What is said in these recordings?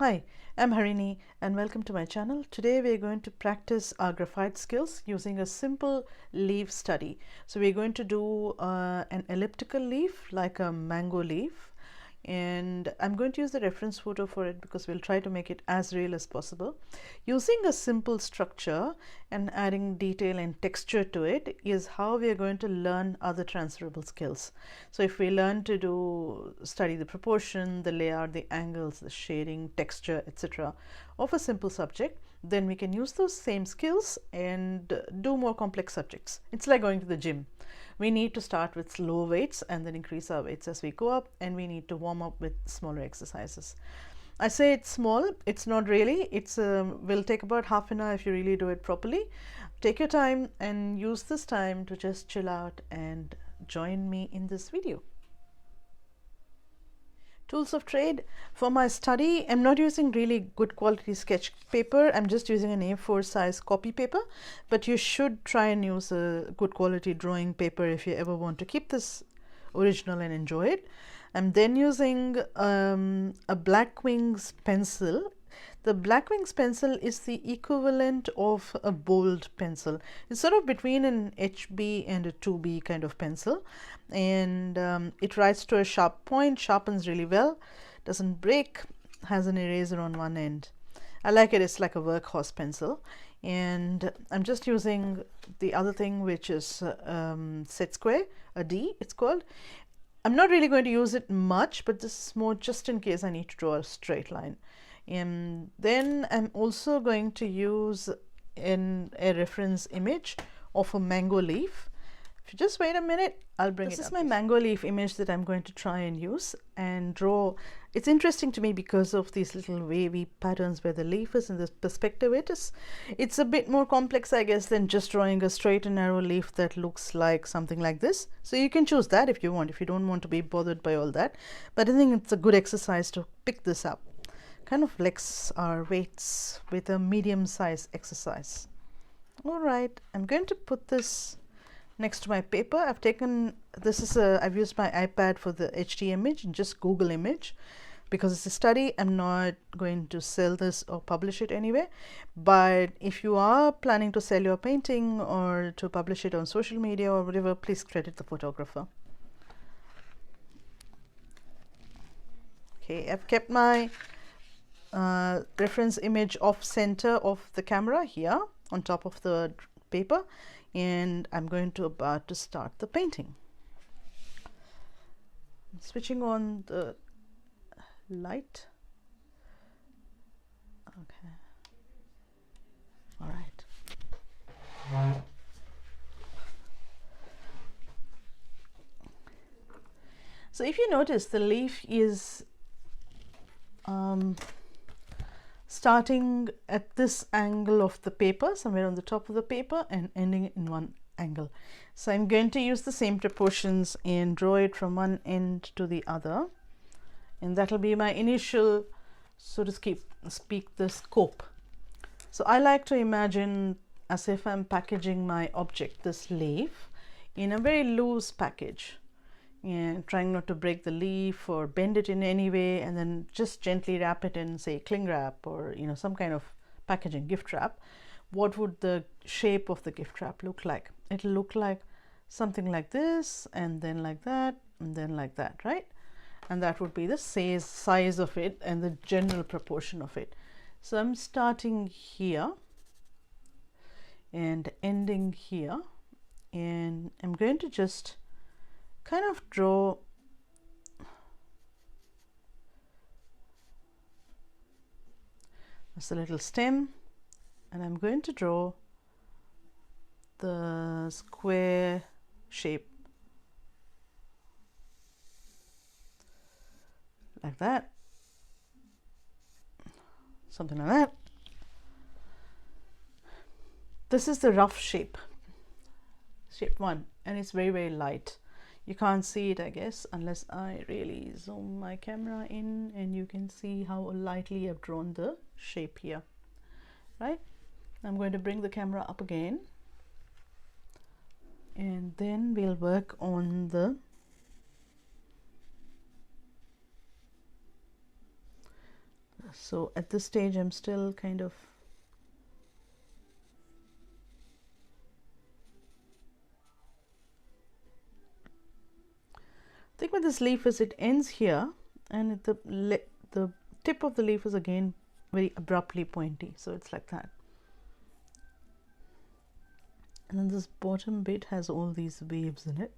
Hi, I'm Harini and welcome to my channel. Today we're going to practice our graphite skills using a simple leaf study. So we're going to do an elliptical leaf like a mango leaf, and I'm going to use the reference photo for it because we'll try to make it as real as possible. Using a simple structure and adding detail and texture to it is how we are going to learn other transferable skills. So if we learn to study the proportion, the layout, the angles, the shading, texture, etc. of a simple subject, then we can use those same skills and do more complex subjects. It's like going to the gym. We need to start with low weights and then increase our weights as we go up, and we need to warm up with smaller exercises. I say it's small, it's not really. It's will take about half an hour if you really do it properly. Take your time and use this time to just chill out and join me in this video. Tools of trade. For my study, I'm not using really good quality sketch paper. I'm just using an A4 size copy paper, but you should try and use a good quality drawing paper if you ever want to keep this original and enjoy it. I'm then using a Black Wings pencil. The Black Wings pencil is the equivalent of a bold pencil. It's sort of between an HB and a 2B kind of pencil, and it writes to a sharp point, sharpens really well, doesn't break, has an eraser on one end. I like it. It's like a workhorse pencil. And I'm just using the other thing, which is set square, a D it's called. I'm not really going to use it much, but this is more just in case I need to draw a straight line. And then I'm also going to use a reference image of a mango leaf. If you just wait a minute, I'll bring it up. This is my mango leaf image that I'm going to try and use and draw. It's interesting to me because of these little wavy patterns where the leaf is and the perspective it is. It's a bit more complex, I guess, than just drawing a straight and narrow leaf that looks like something like this. So you can choose that if you want, if you don't want to be bothered by all that. But I think it's a good exercise to pick this up. Kind of flex our weights with a medium size exercise. All right, I'm going to put this next to my paper. I've used my iPad for the HD image and just Google image because it's a study. I'm not going to sell this or publish it anywhere, but if you are planning to sell your painting or to publish it on social media or whatever, please credit the photographer. Okay, I've kept my reference image off center of the camera here on top of the paper, and I'm about to start the painting. Switching on the light. Okay. All right. So if you notice, the leaf is starting at this angle of the paper, somewhere on the top of the paper, and ending in one angle. So I'm going to use the same proportions and draw it from one end to the other, and that'll be my initial, so to speak, the scope. So I like to imagine as if I'm packaging my object, this leaf, in a very loose package, and trying not to break the leaf or bend it in any way, and then just gently wrap it in, say, cling wrap or some kind of packaging, gift wrap. What would the shape of the gift wrap look like? It'll look like something like this, and then like that, and then like that, right? And that would be the size of it and the general proportion of it. So I'm starting here and ending here, and I'm going to just kind of draw a little stem, and I'm going to draw the square shape like that, something like that. This is the rough shape 1, and it's very, very light. You can't see it, I guess, unless I really zoom my camera in, and you can see how lightly I've drawn the shape here, right? I'm going to bring the camera up again, and then we'll work on the So at this stage I'm still kind of the thing with this leaf is it ends here, and the tip of the leaf is again very abruptly pointy, so it's like that. And then this bottom bit has all these waves in it.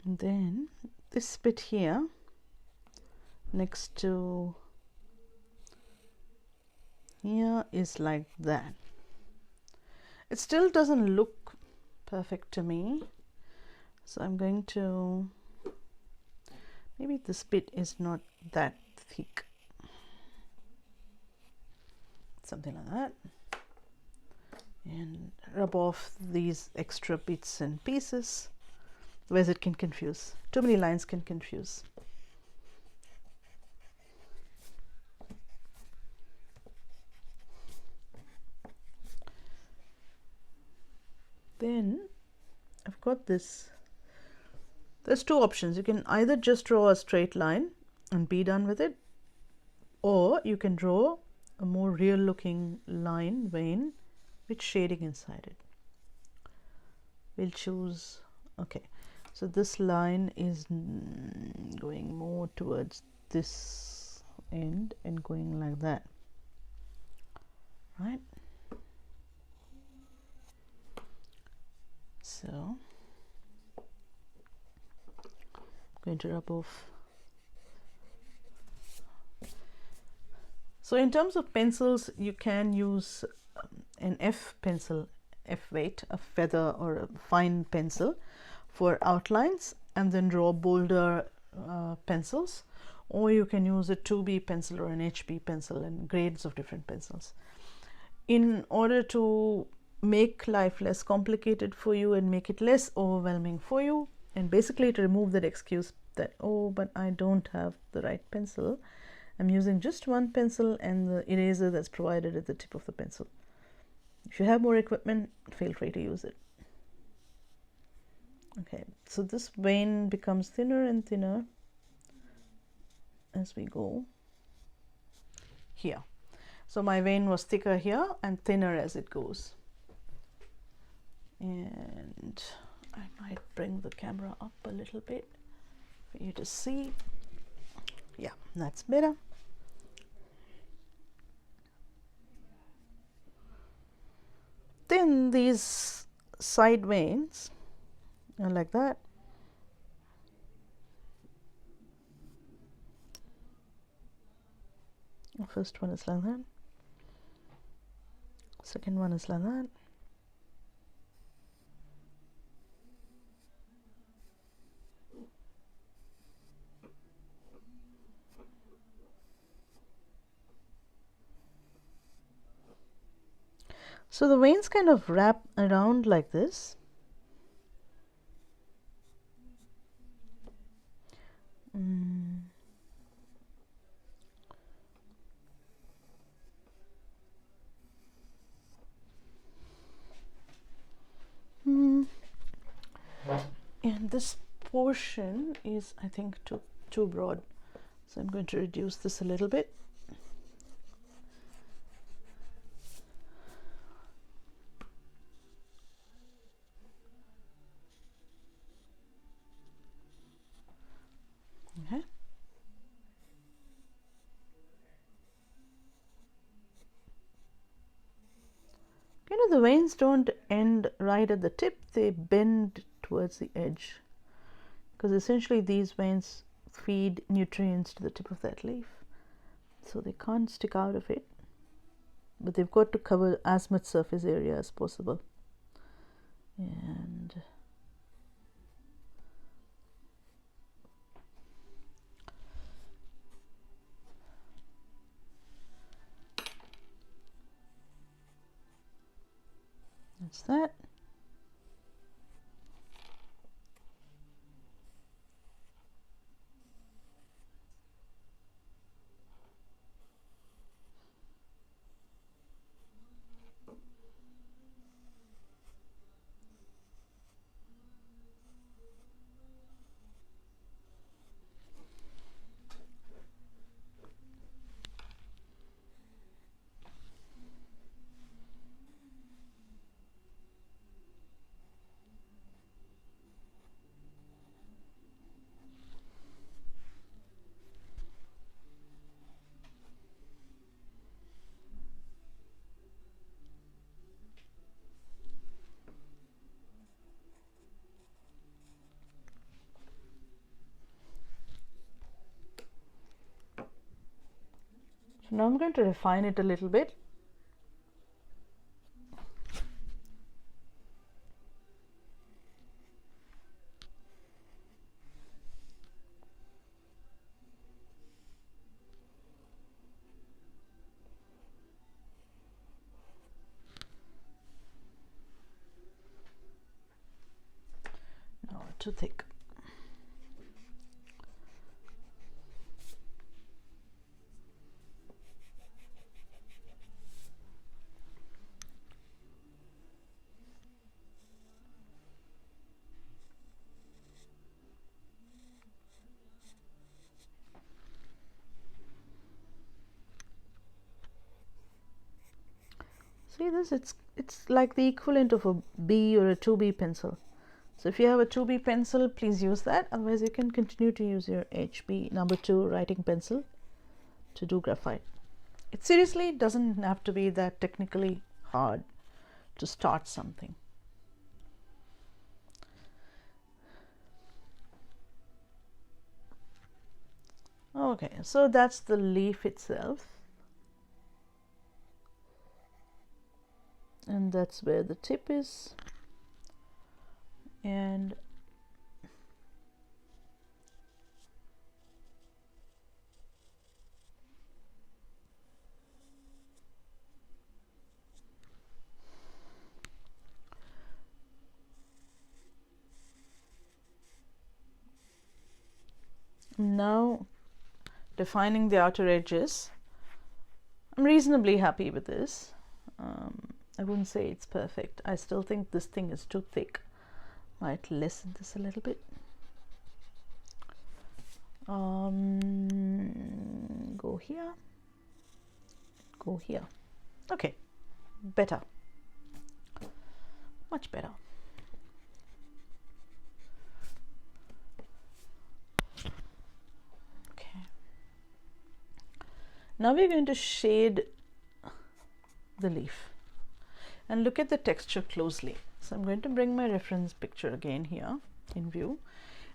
And then this bit here next to here is like that. It still doesn't look perfect to me, so I'm going to, maybe this bit is not that thick, something like that, and rub off these extra bits and pieces, whereas it can confuse. Too many lines can confuse. Then I've got this, there's two options. You can either just draw a straight line and be done with it, or you can draw a more real looking line vein with shading inside it. We'll choose, okay, so this line is going more towards this end and going like that, right? So I'm going to rub off. So in terms of pencils, you can use an F pencil, F weight, a feather or a fine pencil for outlines, and then draw bolder pencils, or you can use a 2B pencil or an HB pencil, and grades of different pencils. In order to make life less complicated for you and make it less overwhelming for you, and basically to remove that excuse that, oh, but I don't have the right pencil, I'm using just one pencil and the eraser that's provided at the tip of the pencil. If you have more equipment, feel free to use it. Okay, so this vein becomes thinner and thinner as we go here. So my vein was thicker here and thinner as it goes. And I might bring the camera up a little bit for you to see. Yeah, that's better. Then these side veins are like that. The first one is like that. Second one is like that. So the veins kind of wrap around like this. And this portion is, I think, too broad. So I'm going to reduce this a little bit. Okay. You know, the veins don't end right at the tip, they bend towards the edge, because essentially these veins feed nutrients to the tip of that leaf. So they can't stick out of it, but they've got to cover as much surface area as possible. And that's that. So now I'm going to refine it a little bit. No, too thick. See this, it's like the equivalent of a B or a 2B pencil. So if you have a 2B pencil, please use that. Otherwise, you can continue to use your HB number 2 writing pencil to do graphite. It seriously doesn't have to be that technically hard to start something. Okay, so that's the leaf itself. And that's where the tip is. And now defining the outer edges. I'm reasonably happy with this. I wouldn't say it's perfect. I still think this thing is too thick. Might lessen this a little bit. Go here, go here. Okay, better, much better. Okay, now we're going to shade the leaf and look at the texture closely. So I'm going to bring my reference picture again here in view,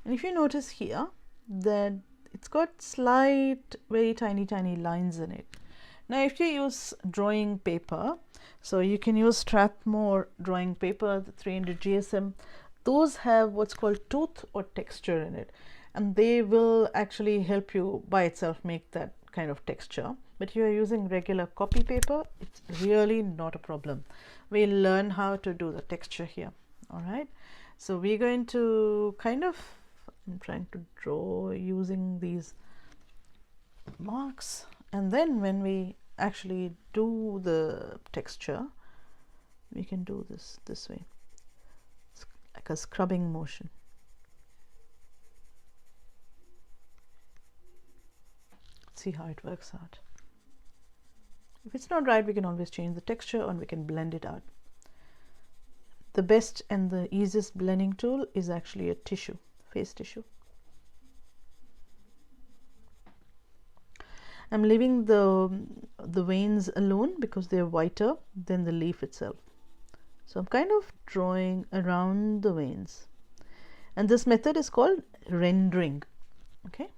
and if you notice here that it's got slight, very tiny lines in it. Now if you use drawing paper, so you can use Strathmore drawing paper, the 300 GSM, those have what's called tooth or texture in it, and they will actually help you by itself make that kind of texture. But if you are using regular copy paper, it's really not a problem. We'll learn how to do the texture here. All right, so we're going to kind of, I'm trying to draw using these marks, and then when we actually do the texture, we can do this way. It's like a scrubbing motion. Let's see how it works out. If it's not right, we can always change the texture and we can blend it out. The best and the easiest blending tool is actually a tissue, face tissue. I'm leaving the veins alone because they're whiter than the leaf itself. So I'm kind of drawing around the veins. And this method is called rendering. Okay,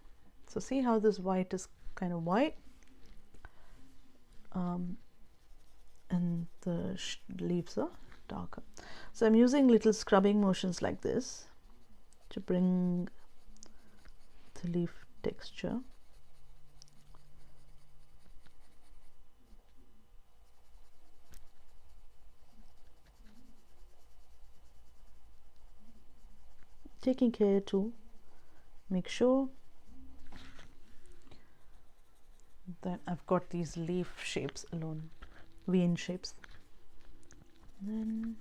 so see how this white is kind of white. And the leaves are darker. So I'm using little scrubbing motions like this to bring the leaf texture. Taking care to make sure that I've got these leaf shapes alone, vein shapes. And then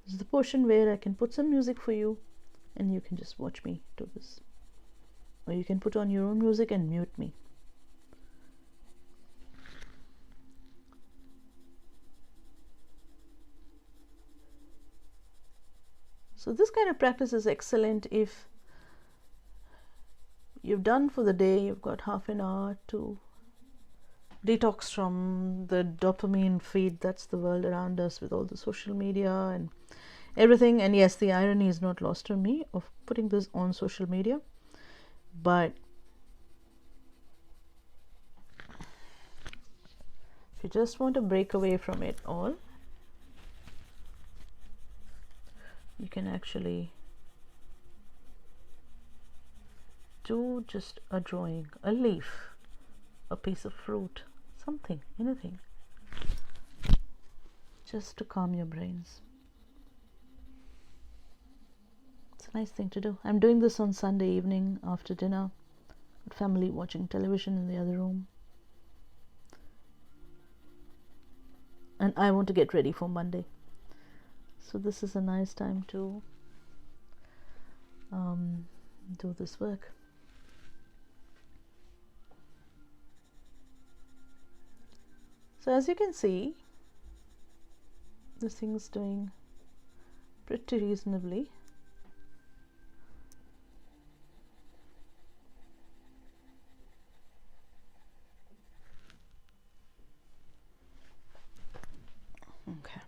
this is the portion where I can put some music for you and you can just watch me do this, or you can put on your own music and mute me. So this kind of practice is excellent if you've done for the day, you've got half an hour to detox from the dopamine feed that's the world around us with all the social media and everything. And yes, the irony is not lost on me of putting this on social media, but If you just want to break away from it all, you can actually do just a drawing, a leaf, a piece of fruit, something, anything, just to calm your brains. It's a nice thing to do. I'm doing this on Sunday evening after dinner, with family watching television in the other room. And I want to get ready for Monday. So this is a nice time to do this work. So as you can see, this thing's doing pretty reasonably. Okay.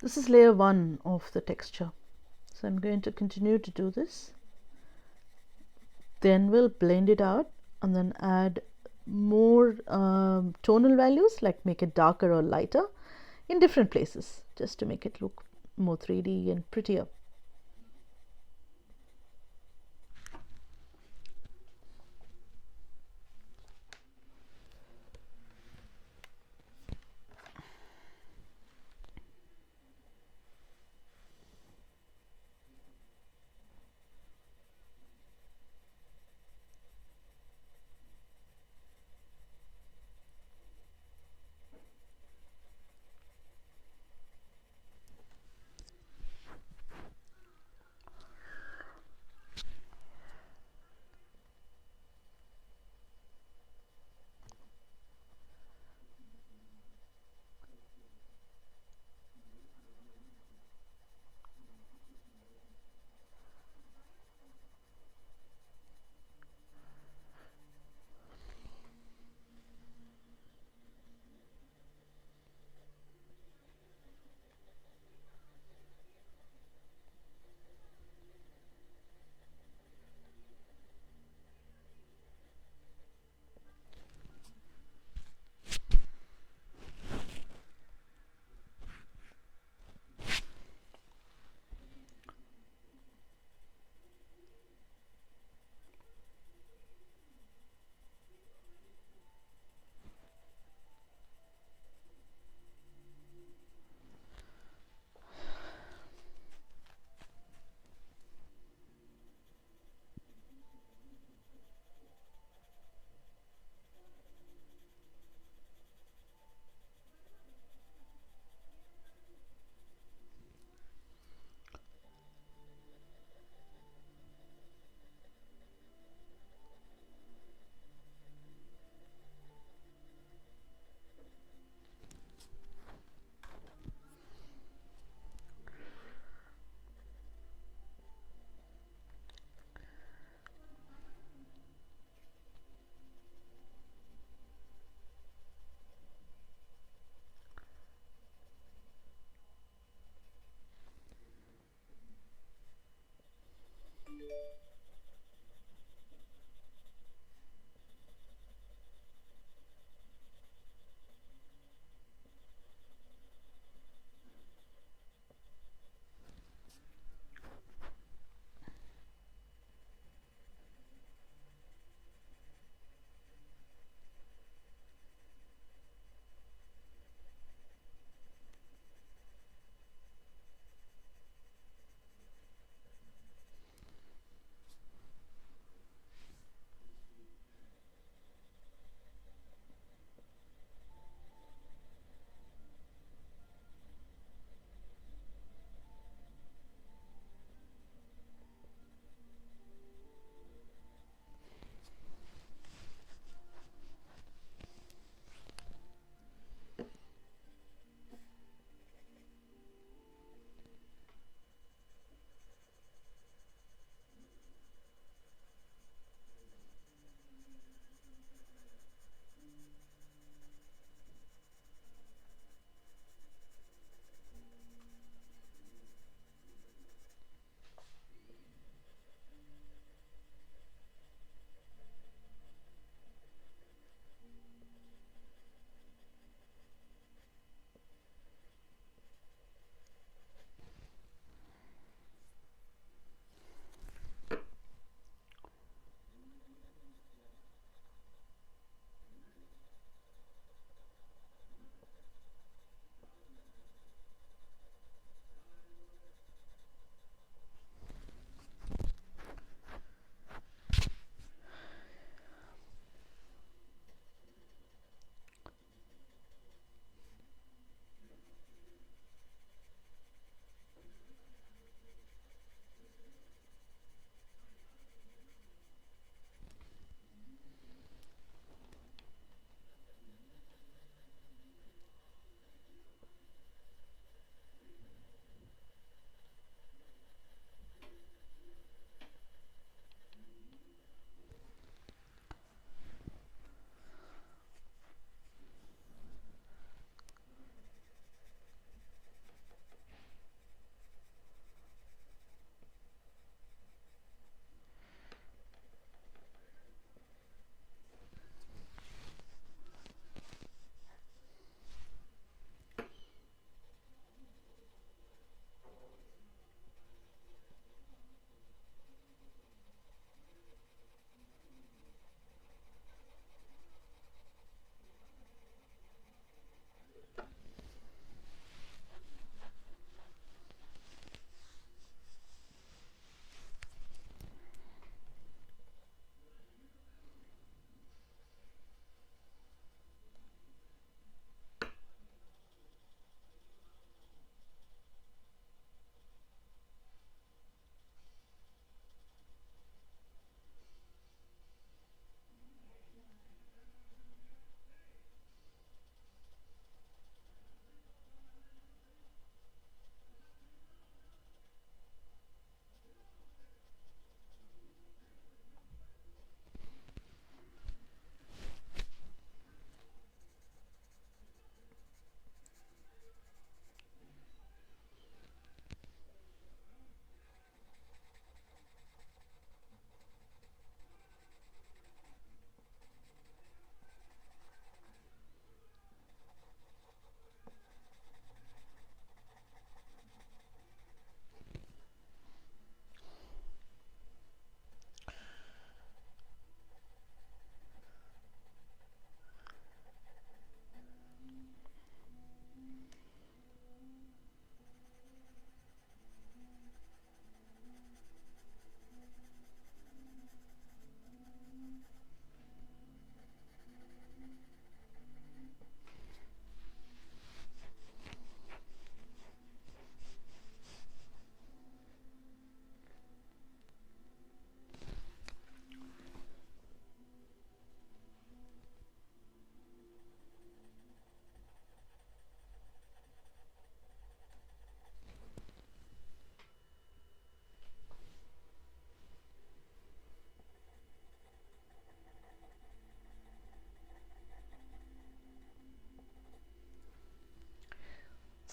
This is layer 1 of the texture. So I'm going to continue to do this. Then we'll blend it out and then add more tonal values, like make it darker or lighter in different places, just to make it look more 3D and prettier.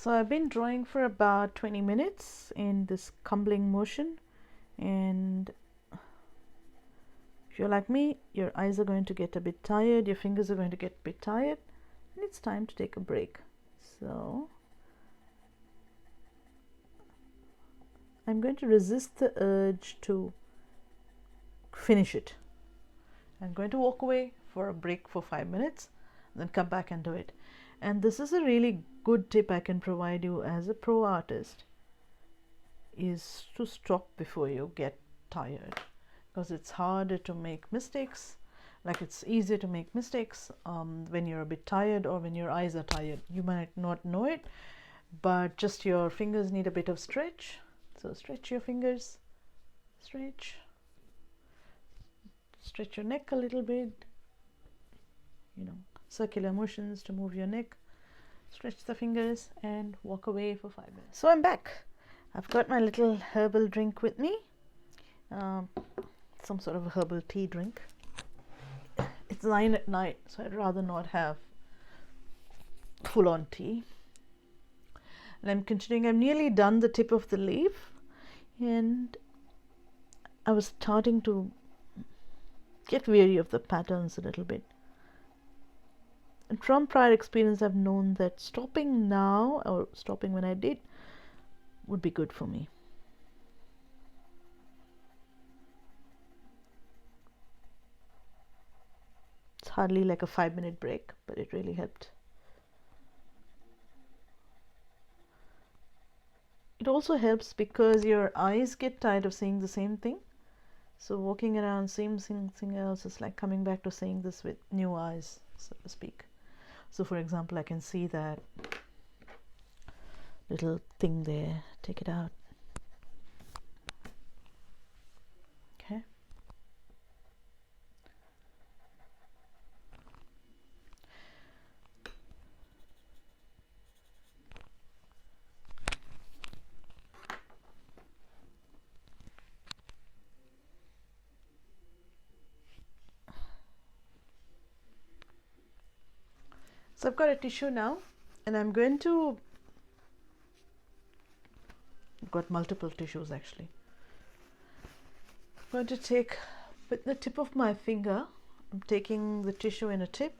So I've been drawing for about 20 minutes in this cumbling motion, and if you're like me, your eyes are going to get a bit tired, your fingers are going to get a bit tired, and it's time to take a break. So I'm going to resist the urge to finish it. I'm going to walk away for a break for 5 minutes, and then come back and do it. And this is a really good tip I can provide you as a pro artist, is to stop before you get tired, because it's harder to make mistakes. Like, it's easier to make mistakes when you're a bit tired or when your eyes are tired. You might not know it, but just your fingers need a bit of stretch. So stretch your fingers, stretch your neck a little bit, circular motions to move your neck, stretch the fingers, and walk away for 5 minutes. So I'm back. I've got my little herbal drink with me, some sort of a herbal tea drink. It's 9 at night, so I'd rather not have full-on tea. And I'm continuing. I've nearly done the tip of the leaf, and I was starting to get weary of the patterns a little bit. And from prior experience, I've known that stopping now, or stopping when I did, would be good for me. It's hardly like a 5-minute break, but it really helped. It also helps because your eyes get tired of seeing the same thing. So walking around seeing something else is like coming back to seeing this with new eyes, so to speak. So for example, I can see that little thing there, take it out. Okay. So I've got a tissue now, and I'm going to, I've got multiple tissues actually. I'm going to take, with the tip of my finger, I'm taking the tissue in a tip,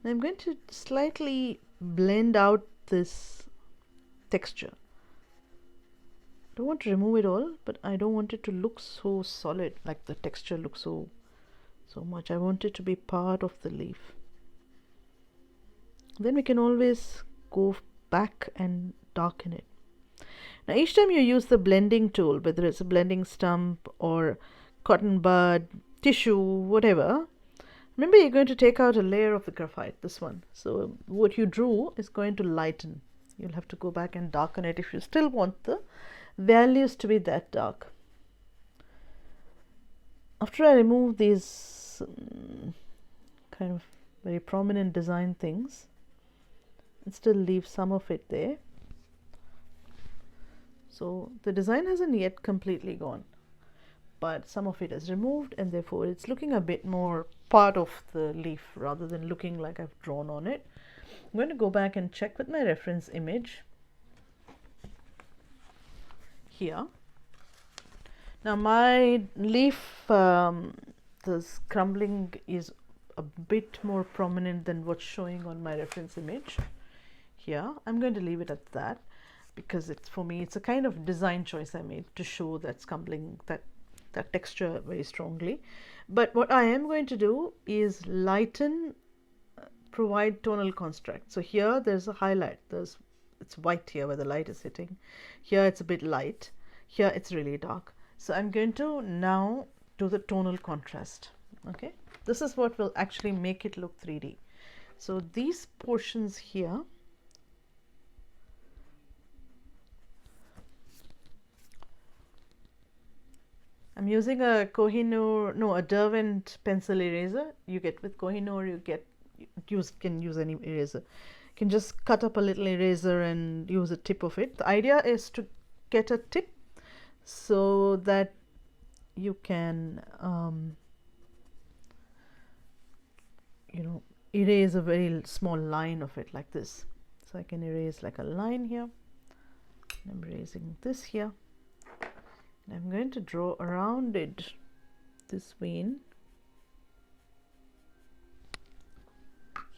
and I'm going to slightly blend out this texture. I don't want to remove it all, but I don't want it to look so solid, like the texture looks so much. I want it to be part of the leaf. Then we can always go back and darken it. Now each time you use the blending tool, whether it's a blending stump or cotton bud, tissue, whatever, remember you're going to take out a layer of the graphite, this one. So what you drew is going to lighten. You'll have to go back and darken it if you still want the values to be that dark. After I remove these kind of very prominent design things, and still leave some of it there. So the design hasn't yet completely gone, but some of it is removed, and therefore it's looking a bit more part of the leaf rather than looking like I've drawn on it. I'm going to go back and check with my reference image here. Now my leaf, this crumbling is a bit more prominent than what's showing on my reference image. Here I'm going to leave it at that, because it's, for me, it's a kind of design choice I made to show that scumbling, that texture very strongly. But what I am going to do is lighten, provide tonal construct. So here there's a highlight, it's white here where the light is hitting. Here it's a bit light, here it's really dark. So I'm going to now do the tonal contrast. Okay, this is what will actually make it look 3D. So these portions here, I'm using a a Derwent pencil eraser. You get with Kohinoor, you can use any eraser. You can just cut up a little eraser and use a tip of it. The idea is to get a tip so that you can erase a very small line of it like this. So I can erase like a line here. I'm raising this here. I'm going to draw around it this vein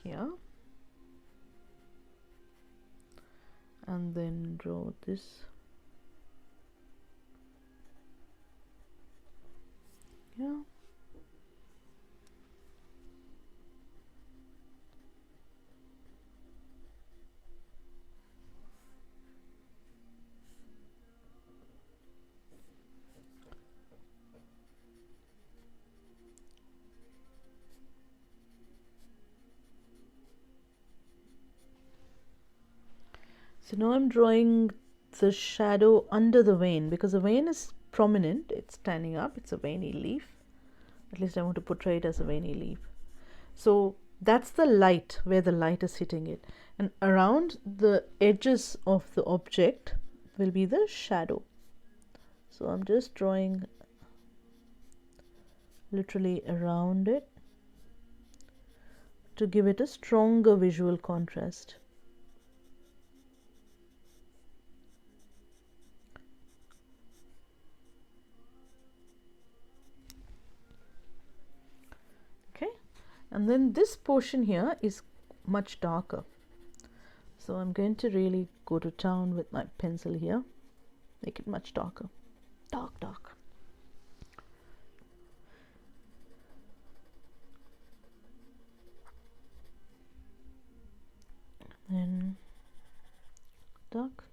here, and then draw this here. So now I'm drawing the shadow under the vein, because the vein is prominent, it's standing up, it's a veiny leaf. At least I want to portray it as a veiny leaf. So that's the light, where the light is hitting it. And around the edges of the object will be the shadow. So I'm just drawing literally around it to give it a stronger visual contrast. And then this portion here is much darker. So I'm going to really go to town with my pencil here, make it much darker. Dark. Then dark.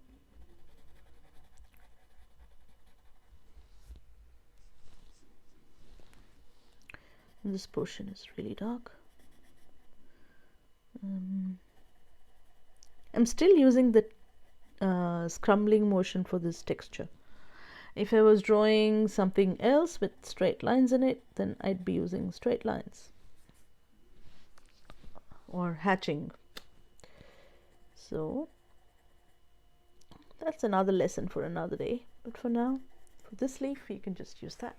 And this portion is really dark. I'm still using the scrumbling motion for this texture. If I was drawing something else with straight lines in it, then I'd be using straight lines or hatching. So that's another lesson for another day, but for now, for this leaf, you can just use that.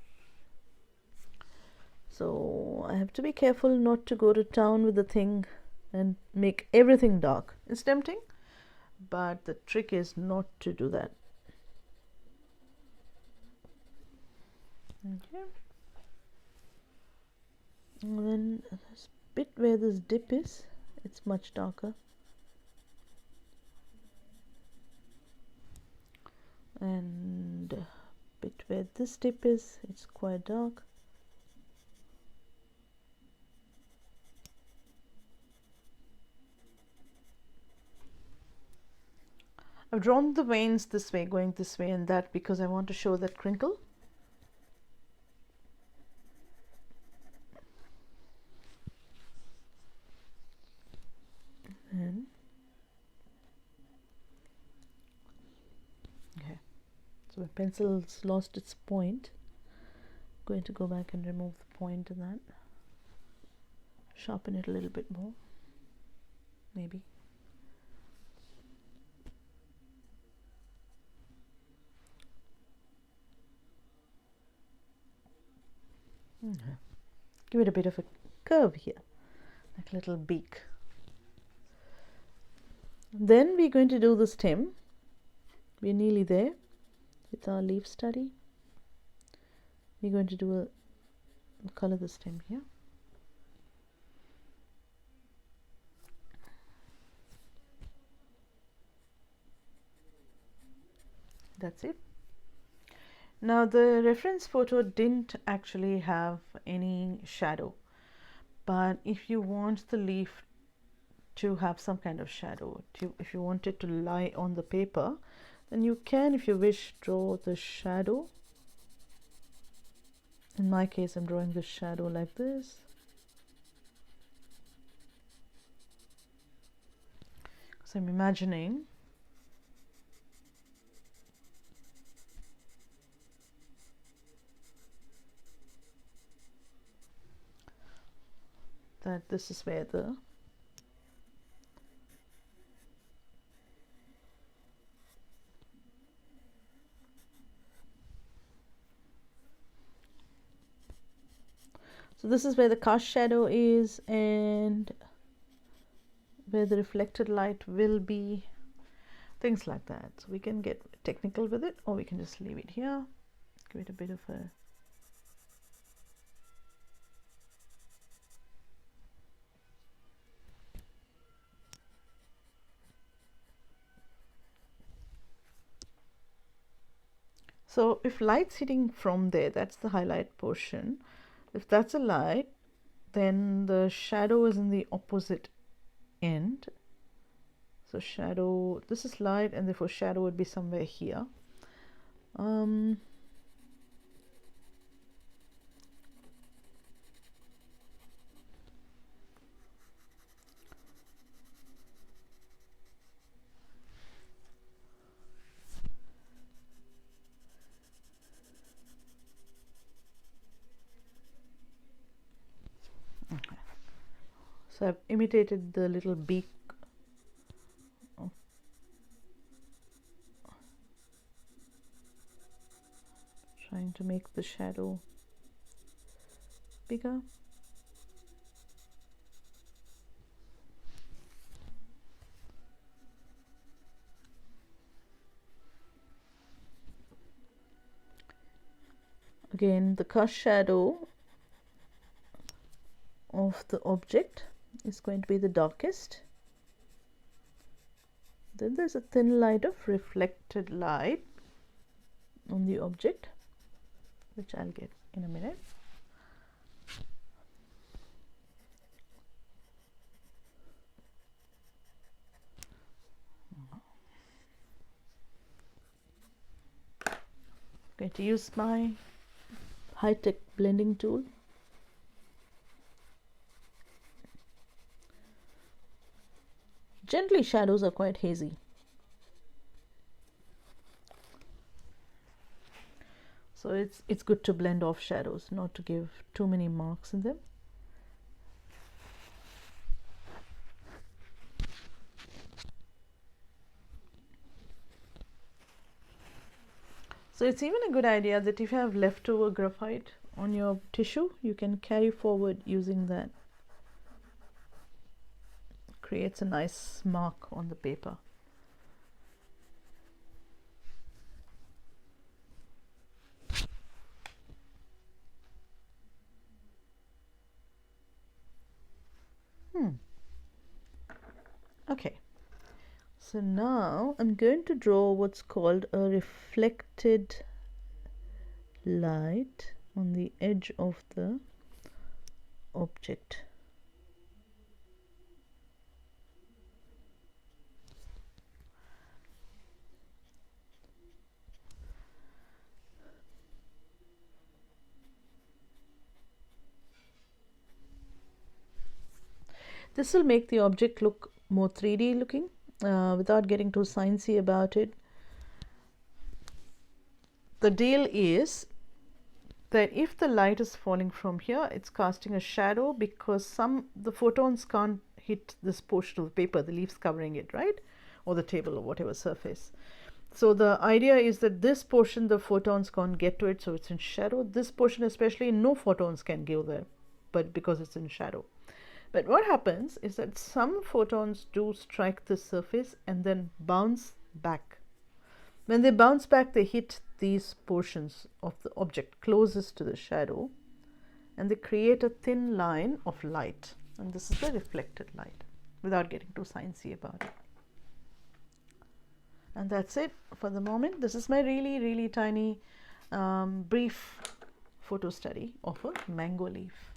So I have to be careful not to go to town with the thing and make everything dark. It's tempting, but the trick is not to do that. Okay. And then this bit where this dip is, it's much darker. And bit where this dip is, it's quite dark. I've drawn the veins this way, going this way and that, because I want to show that crinkle. And okay, so my pencil's lost its point. I'm going to go back and remove the point in that. Sharpen it a little bit more, maybe. Give it a bit of a curve here, like a little beak. Then we're going to do the stem. We're nearly there with our leaf study. We're going to do color the stem here. That's it. Now the reference photo didn't actually have any shadow, but if you want the leaf to have some kind of shadow, if you want it to lie on the paper, then you can, if you wish, draw the shadow. In my case, I'm drawing the shadow like this. So I'm imagining that this is where the this is where the cast shadow is, and where the reflected light will be. things like that. So we can get technical with it, or we can just leave it here, give it a bit of a so if light's hitting from there, that's the highlight portion. If that's a light, then the shadow is in the opposite end. So shadow, this is light, and therefore shadow would be somewhere here. Okay. So I've imitated the little beak of trying to make the shadow bigger. Again, the cast shadow of the object is going to be the darkest. Then there's a thin light of reflected light on the object, which I'll get in a minute. I'm going to use my high-tech blending tool. Generally, shadows are quite hazy. So it's good to blend off shadows, not to give too many marks in them. So it's even a good idea that if you have leftover graphite on your tissue, you can carry forward using that. Creates a nice mark on the paper. Okay, so now I'm going to draw what's called a reflected light on the edge of the object. This will make the object look more 3D looking without getting too sciencey about it. The deal is that if the light is falling from here, it's casting a shadow because the photons can't hit this portion of the paper, the leaves covering it, right? Or the table or whatever surface. So the idea is that this portion, the photons can't get to it, so it's in shadow. This portion especially, no photons can go there, but because it's in shadow. But what happens is that some photons do strike the surface and then bounce back. When they bounce back, they hit these portions of the object closest to the shadow, and they create a thin line of light. And this is the reflected light, without getting too sciencey about it. And that's it for the moment. This is my really, really tiny, brief photo study of a mango leaf.